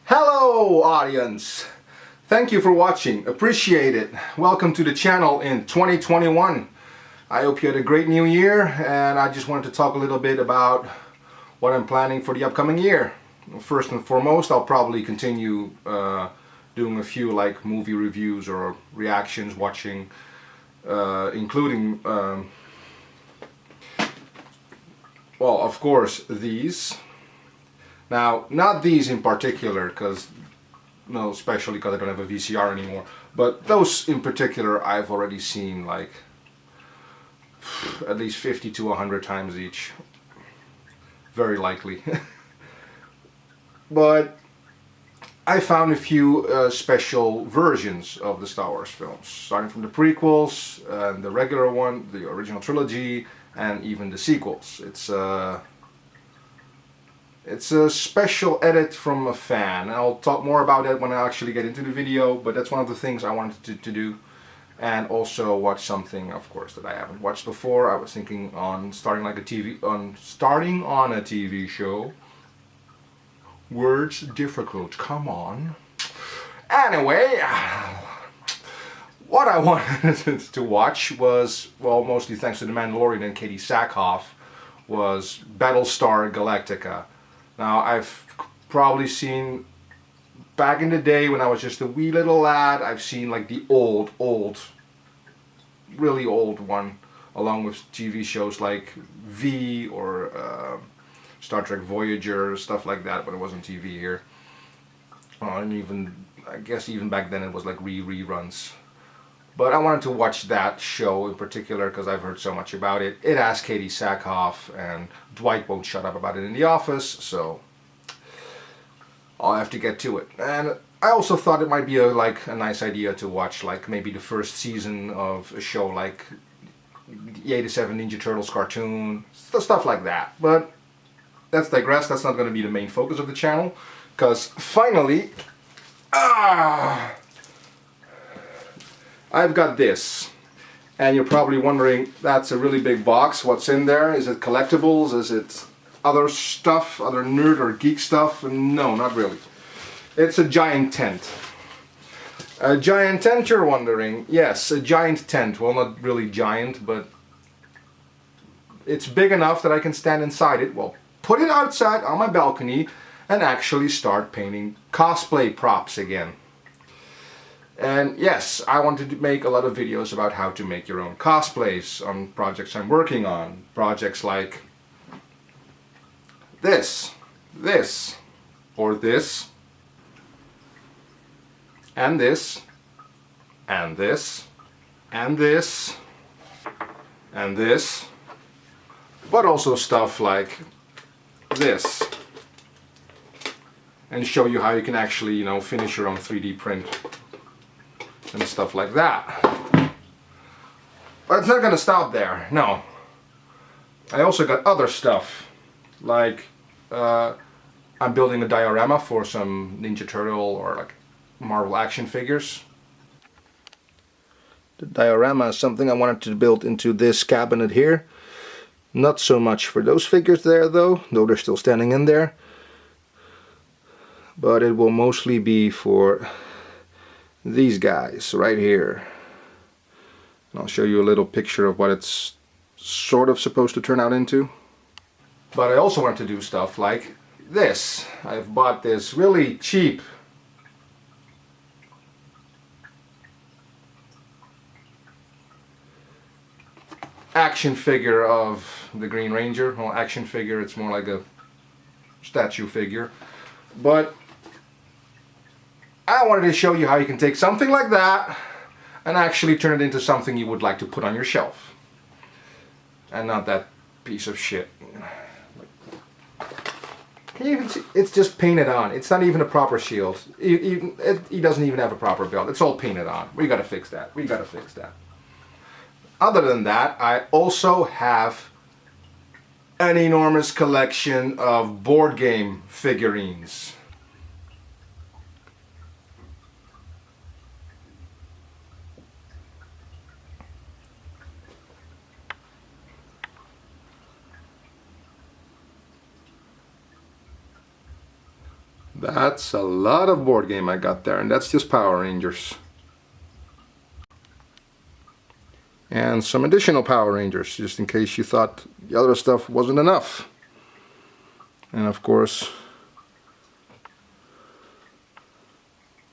Hello audience! Thank you for watching, appreciate it. Welcome to the channel in 2021. I hope you had a great new year, and I just wanted to talk a little bit about what I'm planning for the upcoming year. First and foremost, I'll probably continue doing a few like movie reviews or reactions, watching, including well, of course, these. Now, not these in particular, because, no, especially because I don't have a VCR anymore, but those in particular I've already seen like at least 50 to 100 times each. Very likely. But I found a few special versions of the Star Wars films, starting from the prequels, the regular one, the original trilogy, and even the sequels. It's a special edit from a fan. I'll talk more about that when I actually get into the video, but that's one of the things I wanted to do. And also watch something, of course, that I haven't watched before. I was thinking on starting on a TV show. Words difficult, come on. Anyway, what I wanted to watch was, well, mostly thanks to The Mandalorian and Katie Sackhoff, was Battlestar Galactica. Now, I've probably seen, back in the day when I was just a wee little lad, I've seen like the old, really old one, along with TV shows like V or Star Trek Voyager, stuff like that, but it wasn't TV here. And even, I guess even back then it was like reruns. But I wanted to watch that show in particular because I've heard so much about it. It has Katie Sackhoff, and Dwight won't shut up about it in the office, so I'll have to get to it. And I also thought it might be a nice idea to watch like maybe the first season of a show like the 87 Ninja Turtles cartoon, stuff like that. But let's digress, that's not going to be the main focus of the channel, because finally, I've got this, and you're probably wondering, that's a really big box, what's in there? Is it collectibles? Is it other stuff, other nerd or geek stuff? No, not really. It's a giant tent. A giant tent, you're wondering? Yes, a giant tent. Well, not really giant, but it's big enough that I can stand inside it. Well, put it outside on my balcony and actually start painting cosplay props again. And yes, I wanted to make a lot of videos about how to make your own cosplays on projects I'm working on. Projects like this, or this, and this, and this, and this, and this, but also stuff like this. And show you how you can actually, you know, finish your own 3D print. And stuff like that. But it's not gonna stop there, no. I also got other stuff, like I'm building a diorama for some Ninja Turtle or like Marvel action figures. The diorama is something I wanted to build into this cabinet here. Not so much for those figures there though they're still standing in there. But it will mostly be for these guys right here. And I'll show you a little picture of what it's sort of supposed to turn out into. But I also want to do stuff like this. I've bought this really cheap action figure of the Green Ranger. Well, action figure, it's more like a statue figure. But I wanted to show you how you can take something like that and actually turn it into something you would like to put on your shelf. And not that piece of shit. Can you even see? It's just painted on. It's not even a proper shield. He doesn't even have a proper belt. It's all painted on. We gotta fix that. We gotta fix that. Other than that, I also have an enormous collection of board game figurines. That's a lot of board game I got there, and that's just Power Rangers. And some additional Power Rangers, just in case you thought the other stuff wasn't enough. And of course,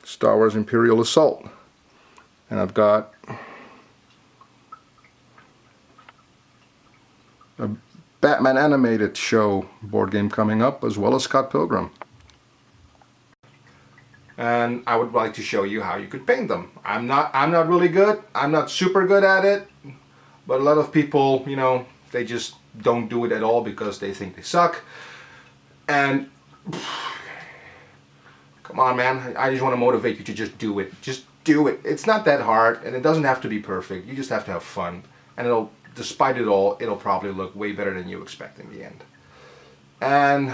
Star Wars Imperial Assault. And I've got a Batman animated show board game coming up, as well as Scott Pilgrim. And I would like to show you how you could paint them. I'm not really good. I'm not super good at it, but a lot of people, you know, they just don't do it at all because they think they suck. And come on, man, I just want to motivate you to just do it. Just do it. It's not that hard, and it doesn't have to be perfect. You just have to have fun, and it'll, despite it all, it'll probably look way better than you expect in the end. And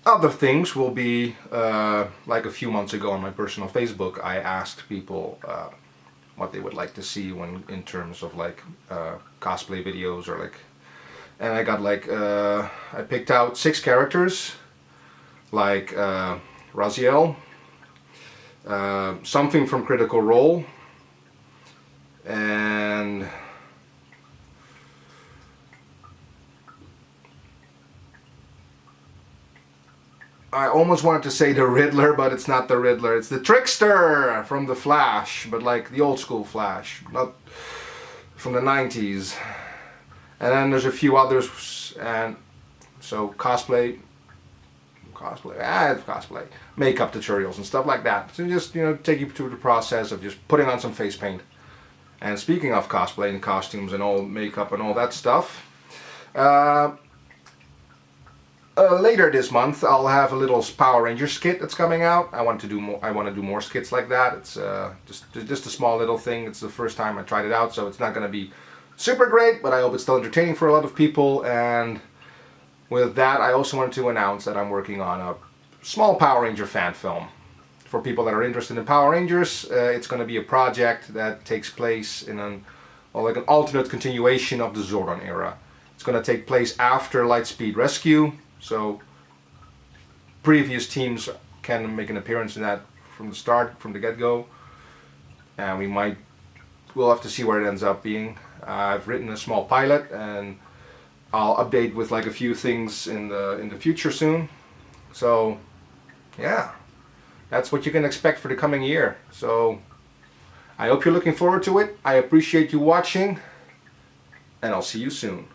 other things will be, like a few months ago on my personal Facebook, I asked people what they would like to see when, in terms of like cosplay videos, or like, and I got like, I picked out 6 characters, like Raziel, something from Critical Role, and I almost wanted to say the Riddler, but it's not the Riddler. It's the Trickster from the Flash, but like the old school Flash, not from the 90s. And then there's a few others, and so cosplay, makeup tutorials and stuff like that. So just, you know, take you through the process of just putting on some face paint. And speaking of cosplay and costumes and all makeup and all that stuff, later this month I'll have a little Power Ranger skit that's coming out. I want to do more skits like that. It's just a small little thing. It's the first time I tried it out, so it's not going to be super great, but I hope it's still entertaining for a lot of people. And with that, I also wanted to announce that I'm working on a small Power Ranger fan film. For people that are interested in Power Rangers, it's going to be a project that takes place in an alternate continuation of the Zordon era. It's going to take place after Lightspeed Rescue, so previous teams can make an appearance in that from the start, from the get-go. And we'll have to see where it ends up being. I've written a small pilot, and I'll update with like a few things in the future soon. So yeah, that's what you can expect for the coming year. So I hope you're looking forward to it. I appreciate you watching, and I'll see you soon.